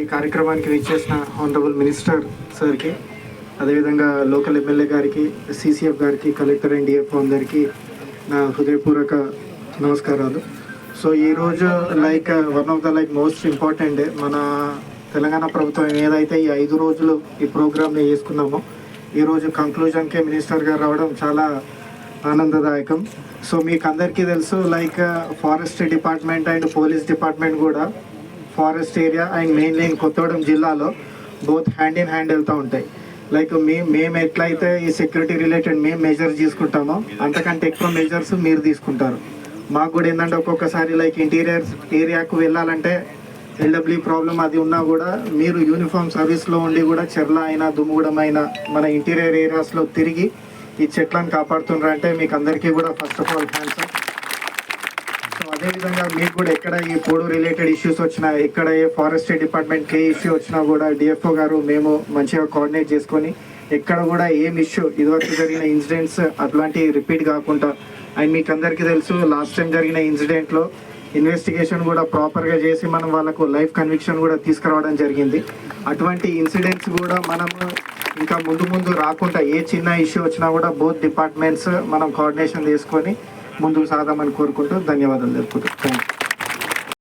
ఈ కార్యక్రమానికి విచ్చేసిన హానరబుల్ మినిస్టర్ సార్కి, అదేవిధంగా లోకల్ ఎమ్మెల్యే గారికి, సిసిఎఫ్ గారికి, కలెక్టర్ అండ్ డిఎఫ్ఓ అందరికీ నా హృదయపూర్వక నమస్కారాలు. సో ఈరోజు one of the most important మన తెలంగాణ ప్రభుత్వం ఏదైతే ఈ 5 రోజులు ఈ ప్రోగ్రామ్ని చేసుకున్నామో, ఈరోజు కంక్లూజన్కే మినిస్టర్ గారు రావడం చాలా ఆనందదాయకం. సో మీకు అందరికీ తెలుసు forest department and police department కూడా forest area and mainly Kothagudem జిల్లాలో బోత్ హ్యాండ్ ఇన్ హ్యాండ్ వెళ్తూ ఉంటాయి. మేము ఎట్లయితే ఈ సెక్యూరిటీ రిలేటెడ్ మేము మెజర్స్ తీసుకుంటామో అంతకంటే ఎక్కువ మెజర్స్ మీరు తీసుకుంటారు. మాకు కూడా ఏంటంటే ఒక్కొక్కసారి ఇంటీరియర్ ఏరియాకు వెళ్ళాలంటే ఎల్డబ్ల్యూ ప్రాబ్లం అది ఉన్నా కూడా మీరు యూనిఫామ్ సర్వీస్లో ఉండి కూడా చెర్ల అయినా దుమ్ముగూడెం అయినా మన ఇంటీరియర్ ఏరియాస్లో తిరిగి ఈ చెట్లను కాపాడుతున్నారంటే మీకు అందరికీ కూడా first of all thanks. So అదేవిధంగా మీకు కూడా ఎక్కడ ఈ పోడు రిలేటెడ్ ఇష్యూస్ వచ్చినా, ఎక్కడ ఏ ఫారెస్ట్ డిపార్ట్మెంట్కి ఏ ఇష్యూ వచ్చినా కూడా డిఎఫ్ఓ గారు మేము మంచిగా కోఆర్డినేట్ చేసుకొని ఎక్కడ కూడా ఏం ఇష్యూ ఇదివరకు జరిగిన ఇన్సిడెంట్స్ అట్లాంటివి రిపీట్ కాకుండా, అండ్ మీకు అందరికీ తెలుసు లాస్ట్ టైం జరిగిన ఇన్సిడెంట్లో ఇన్వెస్టిగేషన్ కూడా ప్రాపర్గా చేసి మనం వాళ్ళకు లైఫ్ కన్విక్షన్ కూడా తీసుకురావడం జరిగింది. అటువంటి ఇన్సిడెంట్స్ కూడా మనము ఇంకా ముందు రాకుండా ఏ చిన్న ఇష్యూ వచ్చినా కూడా బోత్ డిపార్ట్మెంట్స్ మనం కోఆర్డినేషన్ చేసుకొని ముందుకు సాగామని కోరుకుంటూ ధన్యవాదాలు తెలుపుకుంటాం. Thank you.